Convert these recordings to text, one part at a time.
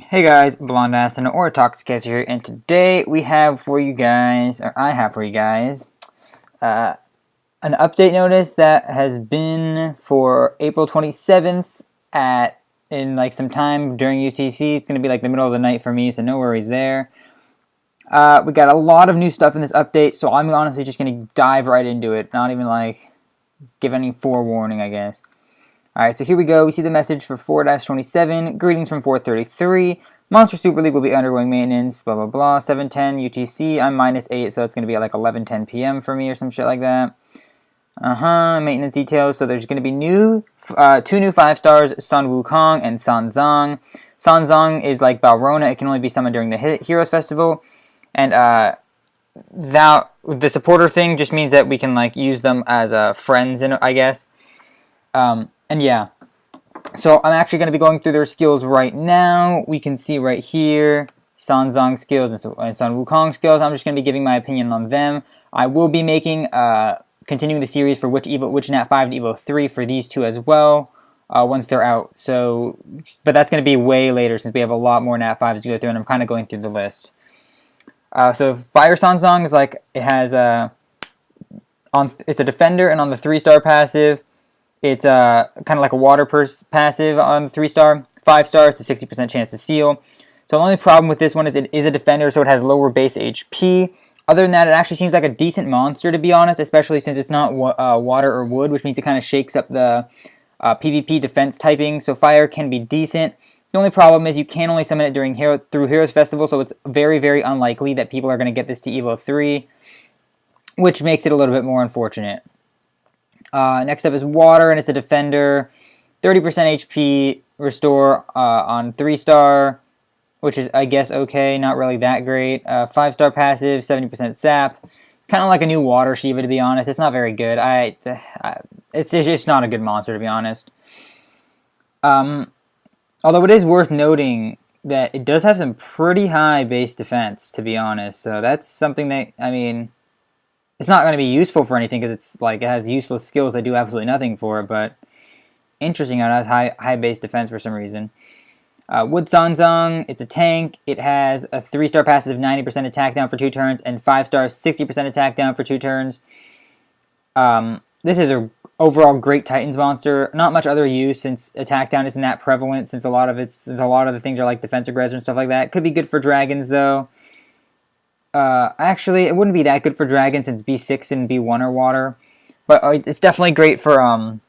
Hey guys, Blonde Ass and or Toxicast here, and today we have for you guys, or I have for you guys, an update notice that has been for April 27th in like some time during UCC. It's going to be like the middle of the night for me, so no worries there. We got a lot of new stuff in this update, so I'm honestly just going to dive right into it, not even like give any forewarning, I guess. Alright, so here we go. We see the message for 4-27. Greetings from 433. Monster Super League will be undergoing maintenance, blah, blah, blah. 7:10 UTC. I'm -8, so it's going to be at like 11:10 p.m. for me or some shit like that. Maintenance details. So there's going to be two new 5 stars, Sun Wukong and Sanzang. Sanzang is like Balrona. It can only be summoned during the Heroes Festival. And that the supporter thing just means that we can like use them as friends, I guess. And yeah, so I'm actually going to be going through their skills right now. We can see right here, Sanzang skills and Sun Wukong skills. I'm just going to be giving my opinion on them. I will be making, continuing the series for which Nat 5 and Evo 3 for these two as well, once they're out. So, but that's going to be way later since we have a lot more Nat 5s to go through, and I'm kind of going through the list. So Fire Sanzang is like, it has, it's a defender, and on the 3-star passive, it's kind of like a water passive on the 3-star. 5-star, it's a 60% chance to seal. So the only problem with this one is it is a defender, so it has lower base HP. Other than that, it actually seems like a decent monster, to be honest, especially since it's not water or wood, which means it kind of shakes up the PvP defense typing, so fire can be decent. The only problem is you can only summon it through Heroes Festival, so it's very, very unlikely that people are going to get this to Evo 3, which makes it a little bit more unfortunate. Next up is Water, and it's a defender. 30% HP restore on 3-star, which is, I guess, okay. Not really that great. 5-star passive, 70% sap. It's kind of like a new Water Shiva, to be honest. It's not very good. It's just not a good monster, to be honest. Although it is worth noting that it does have some pretty high base defense, to be honest. So that's something that, I mean, it's not going to be useful for anything because it's like it has useless skills that do absolutely nothing for it, but interesting how it has high base defense for some reason. Wood Sanzang, it's a tank. It has a 3-star passive 90% attack down for 2 turns and 5-star 60% attack down for 2 turns. This is a overall great Titans monster. Not much other use since attack down isn't that prevalent since a lot of the things are like defensive res and stuff like that. Could be good for dragons though. Actually, it wouldn't be that good for dragons since B6 and B1 are water, but it's definitely great for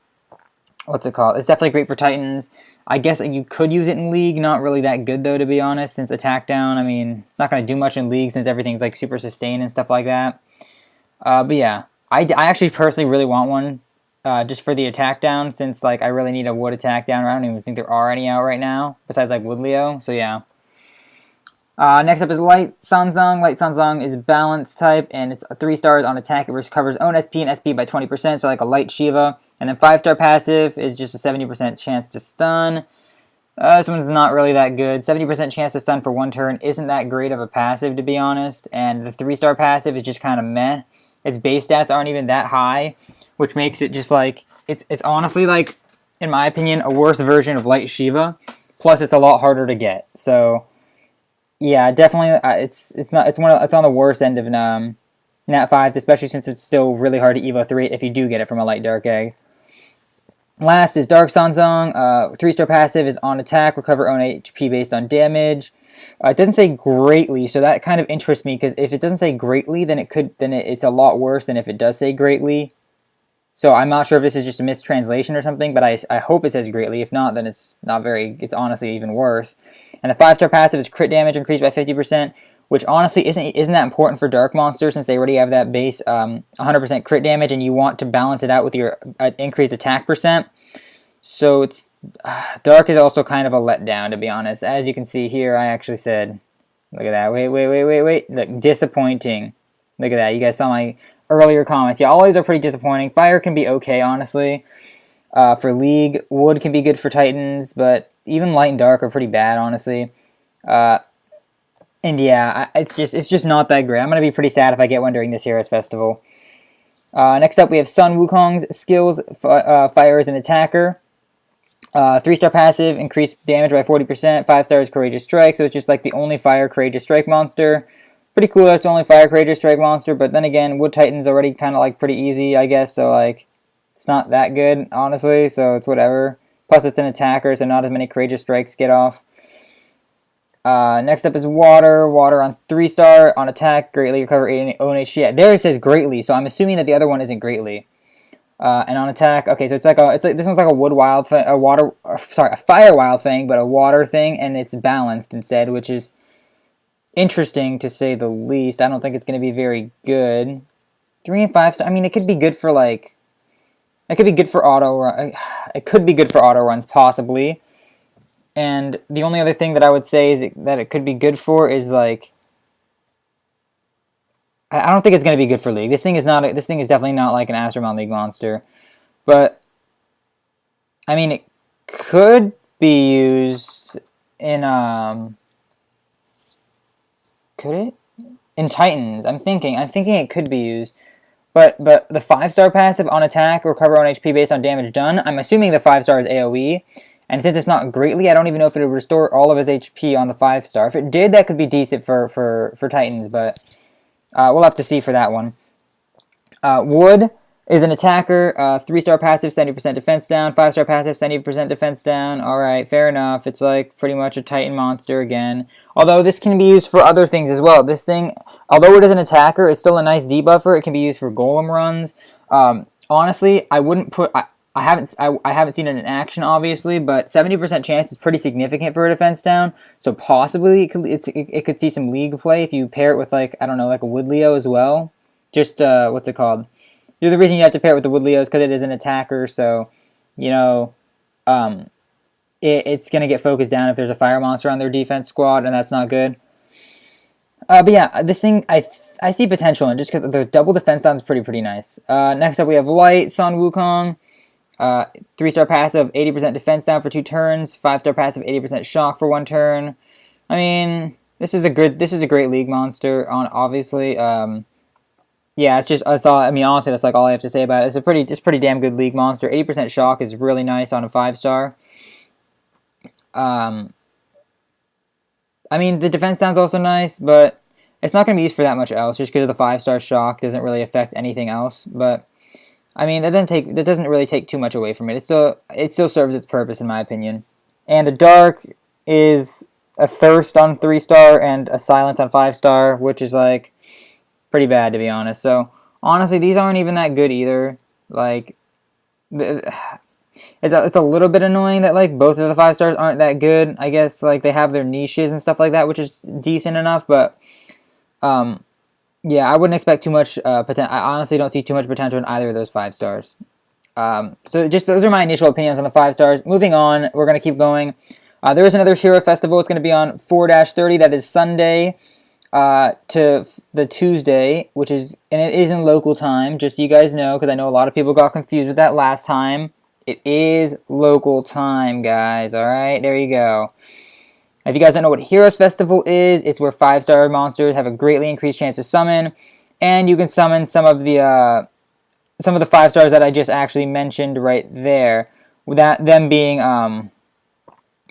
what's it called? It's definitely great for Titans. I guess you could use it in League. Not really that good though, to be honest. Since attack down, I mean, it's not going to do much in League since everything's like super sustained and stuff like that. But yeah, I actually personally really want one, just for the attack down since like I really need a wood attack down. I don't even think there are any out right now besides like Wood Leo. So yeah. Next up is Light Sanzang. Light Sanzang is balance type, and it's 3 stars on attack. It recovers own SP and SP by 20%, so like a Light Shiva. And then 5-star passive is just a 70% chance to stun. This one's not really that good. 70% chance to stun for 1 turn isn't that great of a passive, to be honest. And the 3-star passive is just kind of meh. Its base stats aren't even that high, which makes it just like, it's honestly like, in my opinion, a worse version of Light Shiva. Plus, it's a lot harder to get. So yeah, definitely. It's on the worst end of Nat 5s, especially since it's still really hard to Evo 3 if you do get it from a Light Dark Egg. Last is Dark Sanzang. 3-star passive is on attack, recover own HP based on damage. It doesn't say greatly, so that kind of interests me because if it doesn't say greatly, then it's a lot worse than if it does say greatly. So I'm not sure if this is just a mistranslation or something, but I hope it says greatly. If not, then it's it's honestly even worse. And the 5-star passive is crit damage increased by 50%, which honestly isn't that important for Dark monsters since they already have that base 100% crit damage, and you want to balance it out with your increased attack percent. So it's Dark is also kind of a letdown, to be honest. As you can see here, I actually said, look at that. Wait. Look, disappointing. Look at that. You guys saw my earlier comments. Yeah, all these are pretty disappointing. Fire can be okay, honestly. For League, Wood can be good for Titans, but even Light and Dark are pretty bad, honestly. And yeah, it's just not that great. I'm gonna be pretty sad if I get one during this Heroes Festival. Next up, we have Sun Wukong's skills. Fire is an attacker. 3-star passive, increased damage by 40%. 5 stars, Courageous Strike. So it's just like the only Fire Courageous Strike monster. Pretty cool that's the only Fire Courageous Strike monster. But then again, Wood Titan's already kind of like pretty easy, I guess. So like, it's not that good, honestly. So it's whatever. Plus it's an attacker, so not as many Courageous Strikes get off. Next up is Water. Water on 3-star on attack, greatly recover 8 own HP. Yeah, there it says greatly, so I'm assuming that the other one isn't greatly. And on attack, okay, so it's like this one's like a wood wild thing, a fire wild thing, but a water thing, and it's balanced instead, which is interesting to say the least. I don't think it's going to be very good. 3 and 5 star. I mean, it could be good for like, it could be good for auto. It could be good for auto runs possibly. And the only other thing that I would say is that it could be good for is like, I don't think it's going to be good for League. This thing is not. This thing is definitely not like an Astromon League monster, but I mean it could be used in could it in Titans? I'm thinking it could be used, but the 5-star passive on attack recover on HP based on damage done. I'm assuming the 5-star is AOE. And since it's not greatly, I don't even know if it would restore all of his HP on the 5-star. If it did, that could be decent for Titans, but we'll have to see for that one. Wood is an attacker, 3-star passive, 70% defense down, 5-star passive, 70% defense down. Alright, fair enough. It's like pretty much a Titan monster again. Although this can be used for other things as well. This thing, although it is an attacker, it's still a nice debuffer. It can be used for golem runs. Honestly, I wouldn't put... I haven't seen it in action, obviously, but 70% chance is pretty significant for a defense down. So possibly it could see some league play if you pair it with like, I don't know, like a Wood Leo as well. Just what's it called? The reason you have to pair it with the Wood Leo is because it is an attacker. So you know, it's gonna get focused down if there's a fire monster on their defense squad, and that's not good. But yeah, this thing I see potential in just because the double defense sounds pretty nice. Next up we have Light Sun Wukong. 3-star passive, 80% defense down for 2 turns. 5-star passive, 80% shock for 1 turn. I mean, this is a great league monster. Obviously, yeah, I mean, honestly, that's like all I have to say about it. It's pretty damn good league monster. 80% shock is really nice on a 5-star. I mean, the defense sounds also nice, but it's not going to be used for that much else. Just because of the 5-star shock doesn't really affect anything else, but. I mean, that doesn't really take too much away from it. It still serves its purpose, in my opinion. And the Dark is a Thirst on 3-star and a Silence on 5-star, which is like pretty bad to be honest. So honestly, these aren't even that good either. Like, it's a little bit annoying that like both of the 5-stars aren't that good. I guess like they have their niches and stuff like that, which is decent enough, but yeah, I wouldn't expect too much potential. I honestly don't see too much potential in either of those 5-stars. So just those are my initial opinions on the 5-stars. Moving on, we're going to keep going. There is another Hero Festival. It's going to be on 4-30. That is Sunday to the Tuesday, and it is in local time, just so you guys know, because I know a lot of people got confused with that last time. It is local time, guys. Alright, there you go. If you guys don't know what Heroes Festival is, it's where 5-star monsters have a greatly increased chance to summon, and you can summon some of the 5-stars that I just actually mentioned right there. Them being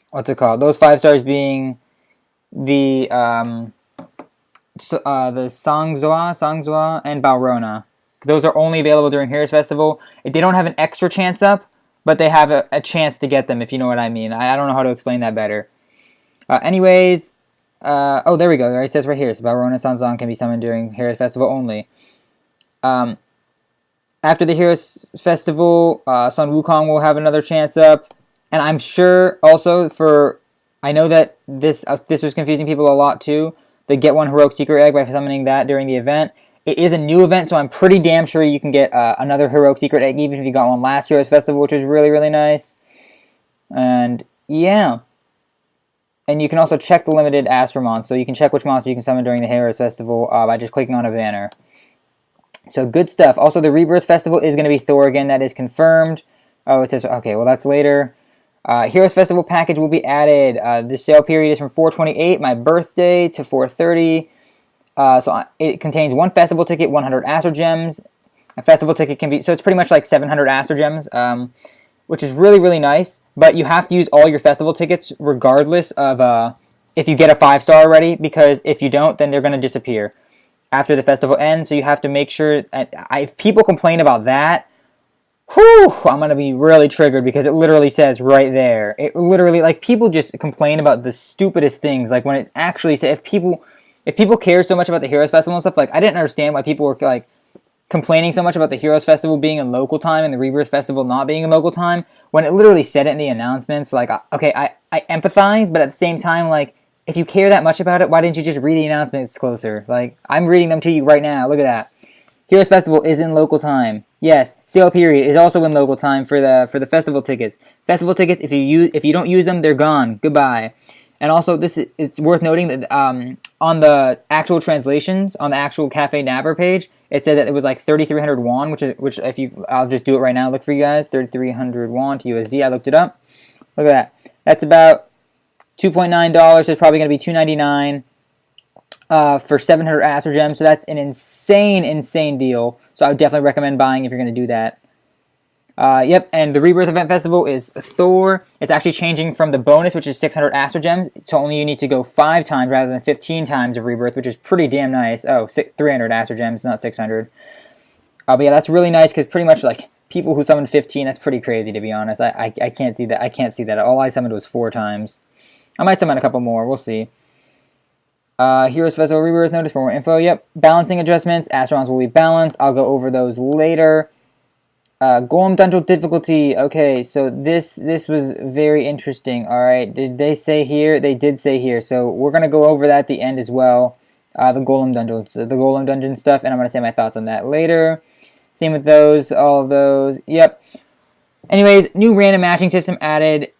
what's it called? Those 5-stars being the Sangzua and Balrona. Those are only available during Heroes Festival. They don't have an extra chance up, but they have a chance to get them, if you know what I mean. I don't know how to explain that better. Anyways, oh, there we go. It says right here, so Balrona and Sanzong can be summoned during Heroes Festival only. After the Heroes Festival, Sun Wukong will have another chance up, and I'm sure also I know that this was confusing people a lot too. They get one Heroic Secret Egg by summoning that during the event. It is a new event, so I'm pretty damn sure you can get another Heroic Secret Egg, even if you got one last Heroes Festival, which was really nice. And yeah. And you can also check the limited Astromon, so you can check which monster you can summon during the Heroes Festival by just clicking on a banner. So good stuff. Also, the Rebirth Festival is going to be Thor again. That is confirmed. Oh, it says, okay, well, that's later. Heroes Festival package will be added. The sale period is from 4/28, my birthday, to 4/30. So it contains 1 festival ticket, 100 Astro Gems. A festival ticket can be, so it's pretty much like 700 Astro Gems. which is really, really nice. But you have to use all your festival tickets regardless of if you get a 5-star already, because if you don't, then they're going to disappear after the festival ends. So you have to make sure. If people complain about that, whew, I'm going to be really triggered, because it literally says right there. It literally, like, people just complain about the stupidest things. Like, when it actually says, if people care so much about the Heroes Festival and stuff, like, I didn't understand why people were, like, complaining so much about the Heroes Festival being in local time and the Rebirth Festival not being in local time, when it literally said it in the announcements. Like, okay, I empathize, but at the same time, like, if you care that much about it, why didn't you just read the announcements closer? Like, I'm reading them to you right now. Look at that. Heroes Festival is in local time. Yes, sale period is also in local time for the festival tickets. Festival tickets, if you don't use them, they're gone. Goodbye. And also, it's worth noting that on the actual translations, on the actual Cafe Naver page, it said that it was like 3,300 won, which I'll just do it right now. Look for you guys, 3,300 won to USD. I looked it up. Look at that. That's about $2.9. So it's probably going to be $2.99 for 700 Astro Gems. So that's an insane deal. So I would definitely recommend buying if you're going to do that. Yep, and the Rebirth Event Festival is Thor. It's actually changing from the bonus, which is 600 Astro Gems, to only you need to go 5 times rather than 15 times of Rebirth, which is pretty damn nice. Oh, 300 Astro Gems, not 600. But yeah, that's really nice, because pretty much, like, people who summoned 15, that's pretty crazy, to be honest. I can't see that. I can't see that. All I summoned was 4 times. I might summon a couple more. We'll see. Heroes Festival Rebirth notice for more info. Yep, balancing adjustments. Astrons will be balanced. I'll go over those later. Golem Dungeon difficulty. Okay, so this was very interesting. All right, did they say here? They did say here. So we're gonna go over that at the end as well. The Golem Dungeon stuff, and I'm gonna say my thoughts on that later. Same with those, all of those. Yep. Anyways, new random matching system added.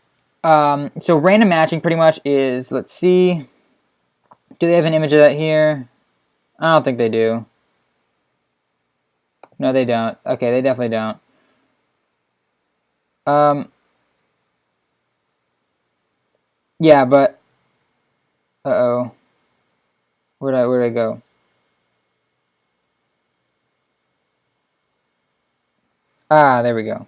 So random matching pretty much is, let's see. Do they have an image of that here? I don't think they do. No, they don't. Okay, they definitely don't. Yeah, but uh-oh. Where'd I go? Ah, there we go.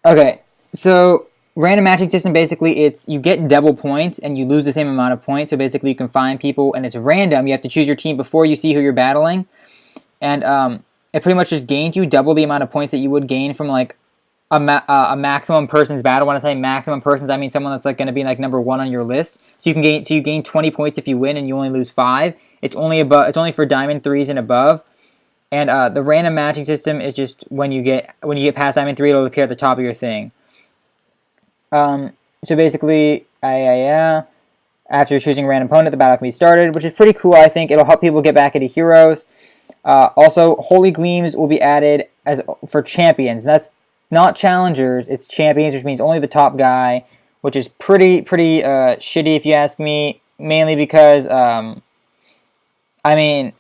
Okay, so random matching system, basically it's you get double points and you lose the same amount of points. So basically you can find people and it's random. You have to choose your team before you see who you're battling. And it pretty much just gains you double the amount of points that you would gain from like a maximum person's battle. When I say maximum persons, I mean someone that's like going to be like number 1 on your list. So you gain 20 points if you win, and you only lose 5. It's only for Diamond 3s and above. And the random matching system is just when you get past Diamond 3, it'll appear at the top of your thing. So basically, after choosing a random opponent, the battle can be started, which is pretty cool. I think it'll help people get back into Heroes. Also, Holy Gleams will be added for champions. That's not challengers, it's champions, which means only the top guy, which is pretty shitty if you ask me, mainly because, I mean,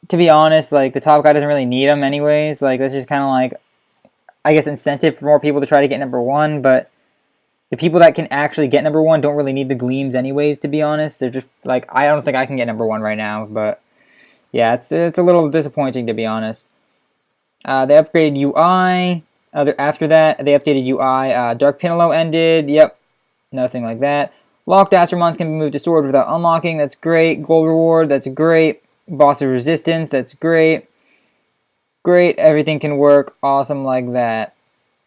to be honest, like, the top guy doesn't really need them anyways. Like, that's just kind of like, I guess, incentive for more people to try to get number 1, but the people that can actually get number 1 don't really need the Gleams anyways, to be honest. They're just, like, I don't think I can get number 1 right now, but yeah, it's a little disappointing, to be honest. They upgraded UI. After that, they updated UI. Dark Pinelo ended. Yep, nothing like that. Locked Astromons can be moved to Sword without unlocking. That's great. Gold reward. That's great. Boss of Resistance. That's great. Great. Everything can work. Awesome like that.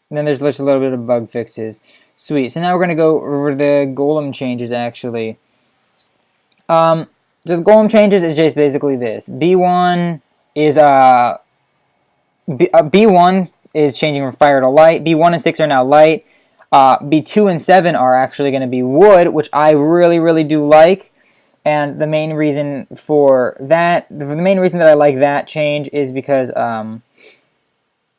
And then there's just a little bit of bug fixes. Sweet. So now we're going to go over the Golem changes, actually. So the Golem changes is just basically this. B1 is B1 is changing from fire to light. B1 and 6 are now light. B2 and 7 are actually going to be wood, which I really do like. And the main reason for that, the main reason that I like that change is because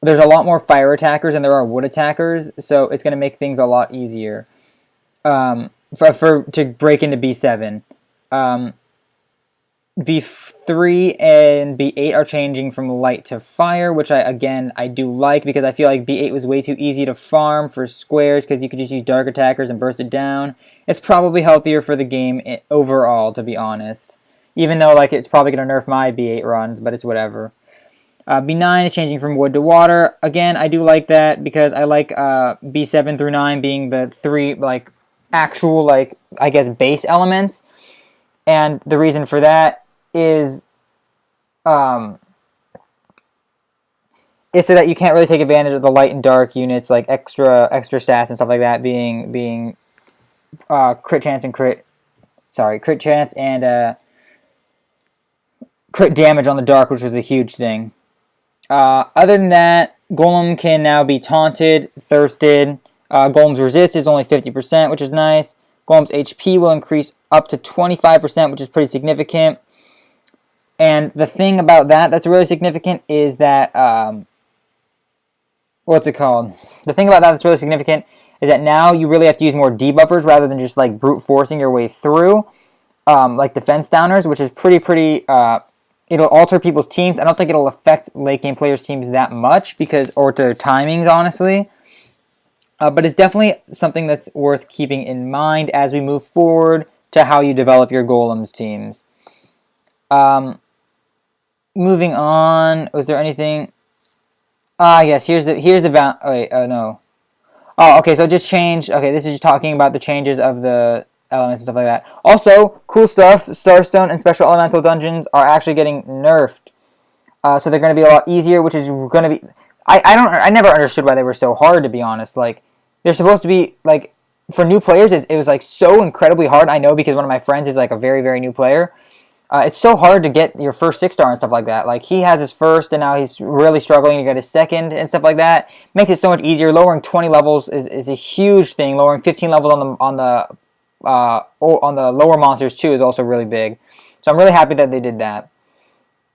there's a lot more fire attackers than there are wood attackers, so it's going to make things a lot easier to break into B7. B3 and B8 are changing from light to fire, which I do like, because I feel like B8 was way too easy to farm for squares because you could just use dark attackers and burst it down. It's probably healthier for the game overall, to be honest. Even though like it's probably going to nerf my B8 runs, but it's whatever. B9 is changing from wood to water. Again, I do like that because I like B7 through 9 being the three, like, actual, like, I guess, base elements. And the reason for that is so that you can't really take advantage of the light and dark units, like extra stats and stuff like that, being crit chance and crit damage on the dark, which was a huge thing. Other than that, Golem can now be taunted, thirsted. Golem's resist is only 50%, which is nice. Golem's HP will increase up to 25%, which is pretty significant. And the thing about that's really significant is that, what's it called? The thing about that's really significant is that now you really have to use more debuffers rather than just like brute forcing your way through, like defense downers, which is pretty, it'll alter people's teams. I don't think it'll affect late game players' teams that much or to timings, honestly. But it's definitely something that's worth keeping in mind as we move forward to how you develop your Golems teams. Moving on, was there anything? Yes, here's the bound. Oh, wait, no. Oh, okay, so it just changed. Okay, this is just talking about the changes of the elements and stuff like that. Also, cool stuff, Starstone and Special Elemental Dungeons are actually getting nerfed. So they're going to be a lot easier, which is going to be... I never understood why they were so hard, to be honest. Like, they're supposed to be, like, for new players, it was, like, so incredibly hard. I know because one of my friends is, like, a very, very new player. It's so hard to get your first 6-star and stuff like that. Like, he has his first, and now he's really struggling to get his second and stuff like that. Makes it so much easier. Lowering 20 levels is a huge thing. Lowering 15 levels on the lower monsters, too, is also really big. So I'm really happy that they did that.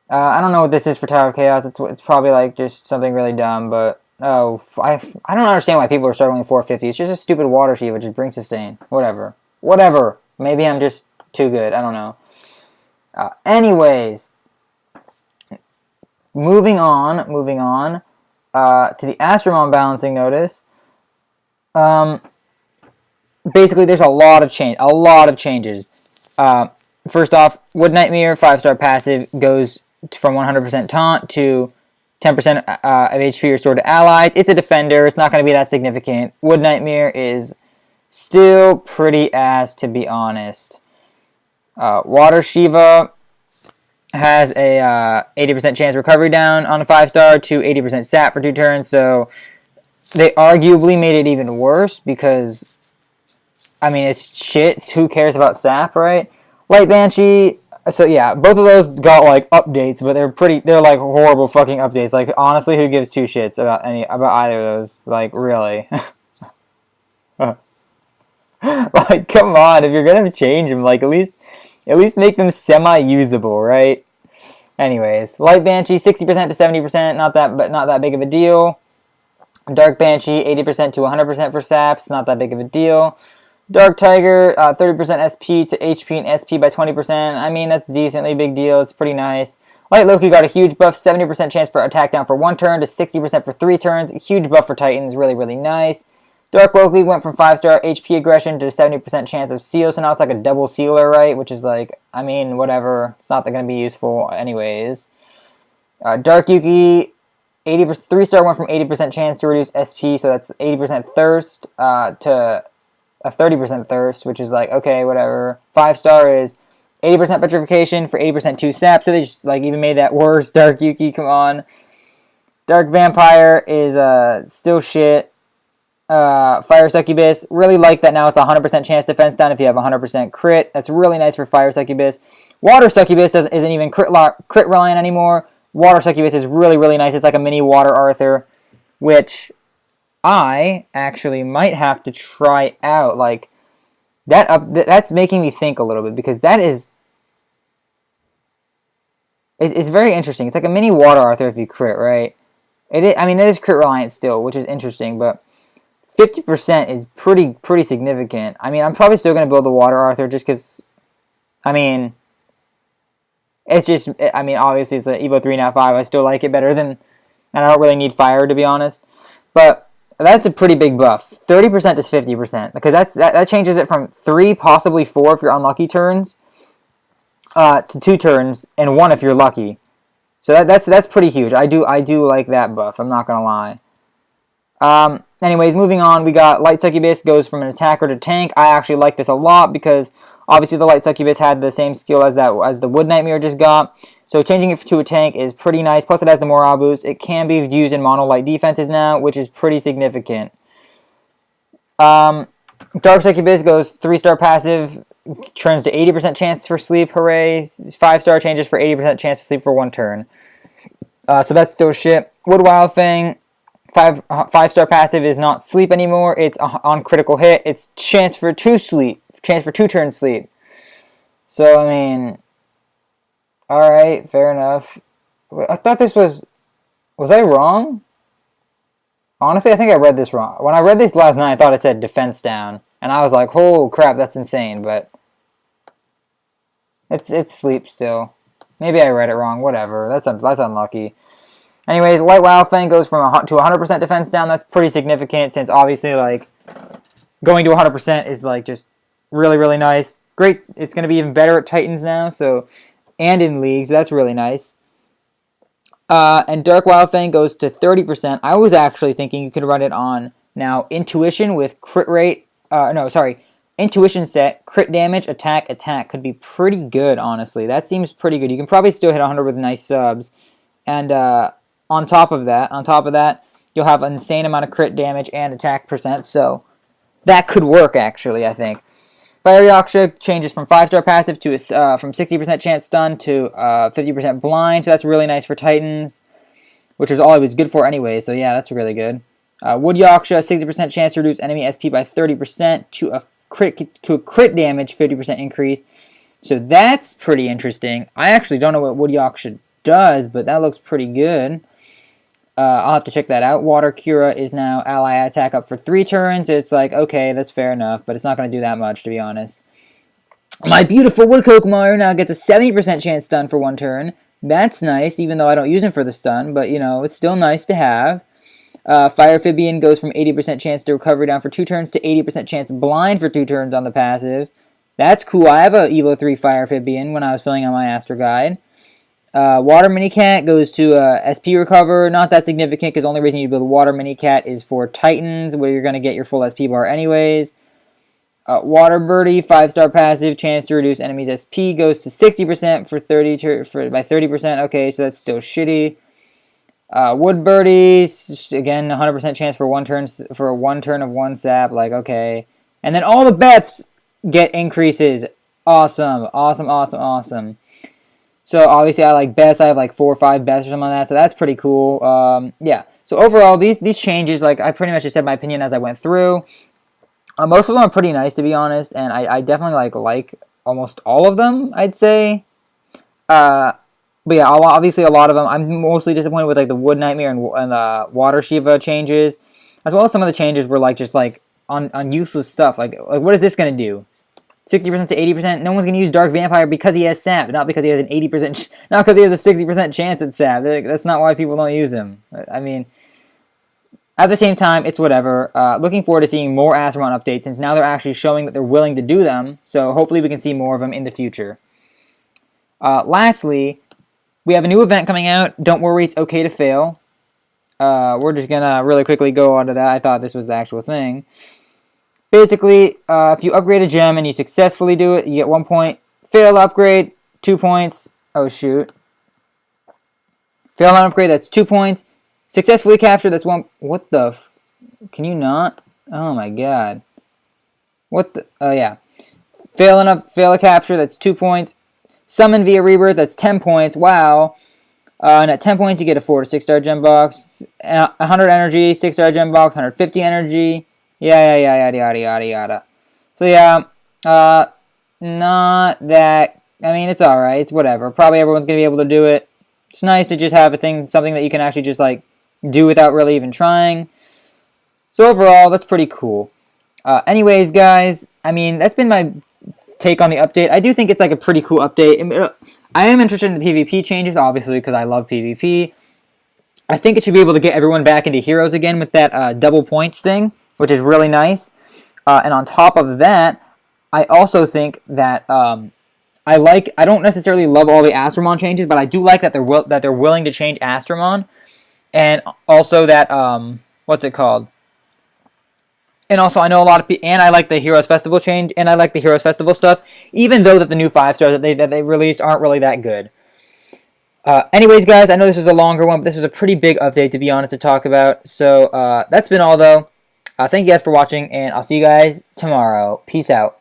I don't know what this is for Tower of Chaos. It's probably, like, just something really dumb, but... Oh, I don't understand why people are struggling with 450. It's just a stupid water sheet, which just brings sustain. Whatever. Maybe I'm just too good. I don't know. Anyways, moving on to the Astromon balancing notice. Basically, there's a lot of changes. First off, Wood Nightmare 5-star passive goes from 100% taunt to 10% of HP restored to allies. It's a defender. It's not going to be that significant. Wood Nightmare is still pretty ass, to be honest. Water Shiva has a 80% chance recovery down on a 5-star to 80% sap for 2 turns, so they arguably made it even worse because, I mean, it's shit. Who cares about sap, right? Light Banshee, so yeah, both of those got, like, updates, but they're like horrible fucking updates. Like, honestly, who gives 2 shits about either of those? Like, really? Like, come on, if you're gonna change them, like, at least make them semi-usable, right? Anyways, Light Banshee 60% to 70%, not that big of a deal. Dark Banshee 80% to 100% for saps, not that big of a deal. Dark Tiger 30% SP to HP and SP by 20%. I mean, that's a decently big deal. It's pretty nice. Light Loki got a huge buff, 70% chance for attack down for 1 turn to 60% for 3 turns. A huge buff for Titans, really, really nice. Dark Loki went from 5-star HP aggression to 70% chance of seal, so now it's like a double sealer, right? Which is like, I mean, whatever. It's not going to be useful anyways. Dark Yuki, 3-star went from 80% chance to reduce SP, so that's 80% thirst to a 30% thirst, which is like, okay, whatever. 5-star is 80% petrification for 80% 2 sap, so they just like even made that worse. Dark Yuki, come on. Dark Vampire is still shit. Fire Succubus, really like that now it's a 100% chance defense down if you have 100% crit. That's really nice for Fire Succubus. Water Succubus isn't even crit reliant anymore. Water Succubus is really, really nice. It's like a mini Water Arthur, which I actually might have to try out. Like, that's making me think a little bit, because that is... It's very interesting. It's like a mini Water Arthur if you crit, right? It is crit reliant still, which is interesting, but 50% is pretty significant. I mean, I'm probably still going to build the Water Arthur just because, I mean, it's just, I mean, obviously it's an Evo 3 now 5. I still like it better than, and I don't really need Fire, to be honest. But that's a pretty big buff. 30% is 50%, because that changes it from 3, possibly 4 if you're unlucky turns, to 2 turns, and 1 if you're lucky. So that's pretty huge. I do like that buff. I'm not gonna lie. Anyways, moving on, we got Light Succubus goes from an attacker to tank. I actually like this a lot because obviously the Light Succubus had the same skill as the Wood Nightmare just got. So changing it to a tank is pretty nice. Plus it has the morale boost. It can be used in mono light defenses now, which is pretty significant. Dark Succubus goes 3-star passive, turns to 80% chance for sleep. Hooray! 5-star changes for 80% chance to sleep for 1 turn. So that's still shit. Wood Wild Fang. 5-star passive is not sleep anymore. It's on critical hit. It's chance for 2 sleep. Chance for 2 turn sleep. So, I mean, alright, fair enough. I thought this was I wrong? Honestly, I think I read this wrong. When I read this last night, I thought it said defense down. And I was like, oh crap, that's insane, but it's sleep still. Maybe I read it wrong, whatever. That's unlucky. Anyways, Light Wild Fang goes from to 100% defense down. That's pretty significant since obviously like going to 100% is like just really, really nice. Great. It's going to be even better at Titans now, so and in leagues. So that's really nice. And Dark Wild Fang goes to 30%. I was actually thinking you could run it on now Intuition with crit rate. Intuition set, crit damage, attack could be pretty good, honestly. That seems pretty good. You can probably still hit 100 with nice subs. And on top of that, you'll have an insane amount of crit damage and attack percent, so that could work, actually, I think. Fire Yaksha changes from 5-star passive to from 60% chance stun to 50% blind, so that's really nice for Titans, which is all it was good for anyway, so yeah, that's really good. Wood Yaksha, 60% chance to reduce enemy SP by 30% to a crit damage 50% increase, so that's pretty interesting. I actually don't know what Wood Yaksha does, but that looks pretty good. I'll have to check that out. Water Cura is now ally attack up for 3 turns. It's like, okay, that's fair enough, but it's not going to do that much, to be honest. My beautiful Wood Kokomaru now gets a 70% chance stun for 1 turn. That's nice, even though I don't use him for the stun, but, you know, it's still nice to have. Fire Amphibian goes from 80% chance to recovery down for 2 turns to 80% chance blind for 2 turns on the passive. That's cool. I have a Evo 3 Fire Amphibian when I was filling out my Astro Guide. Water Minicat goes to SP recover. Not that significant because the only reason you build a Water Minicat is for Titans, where you're going to get your full SP bar anyways. Water Birdie, 5-star passive, chance to reduce enemies' SP goes to 60% by 30%. Okay, so that's still shitty. Wood Birdie, again, 100% chance for 1 turn of 1 sap. Like, okay. And then all the Beths get increases. Awesome. So obviously I like Beths. I have like 4 or 5 Beths or something like that. So that's pretty cool. Yeah. So overall, these changes, like I pretty much just said my opinion as I went through. Most of them are pretty nice, to be honest, and I definitely like almost all of them, I'd say. But yeah, obviously a lot of them. I'm mostly disappointed with like the Wood Nightmare and Water Shiva changes, as well as some of the changes were like just like on useless stuff. Like what is this gonna do? 60% to 80%. No one's gonna use Dark Vampire because he has sap, not because he has an 80%, not because he has a 60% chance at sap. That's not why people don't use him. I mean, at the same time, it's whatever. Looking forward to seeing more Azeroth updates since now they're actually showing that they're willing to do them. So hopefully we can see more of them in the future. Lastly, we have a new event coming out. Don't worry, it's okay to fail. We're just gonna really quickly go on to that. I thought this was the actual thing. Basically, if you upgrade a gem and you successfully do it, you get 1 point. Fail upgrade, 2 points. Oh, shoot. Fail on upgrade, that's 2 points. Successfully capture, that's 1... What the... Can you not? Oh, my God. What the... Oh, yeah. Fail a capture, that's 2 points. Summon via rebirth, that's 10 points. Wow. And at 10 points, you get a 4 to 6-star gem box. 100 energy, 6-star gem box. 150 energy. Yada. So yeah, not that, I mean, it's alright, it's whatever. Probably everyone's going to be able to do it. It's nice to just have something that you can actually just, like, do without really even trying. So overall, that's pretty cool. Anyways, guys, I mean, that's been my take on the update. I do think it's, like, a pretty cool update. I am interested in the PvP changes, obviously, because I love PvP. I think it should be able to get everyone back into Heroes again with that double points thing, which is really nice. And on top of that, I also think that I don't necessarily love all the Astromon changes, but I do like that they're willing to change Astromon, and also that what's it called? And also, I know a lot of people, and I like the Heroes Festival change, and I like the Heroes Festival stuff, even though that the new 5-stars that they released aren't really that good. Anyways, guys, I know this was a longer one, but this was a pretty big update, to be honest, to talk about. So, that's been all, though. Thank you guys for watching, and I'll see you guys tomorrow. Peace out.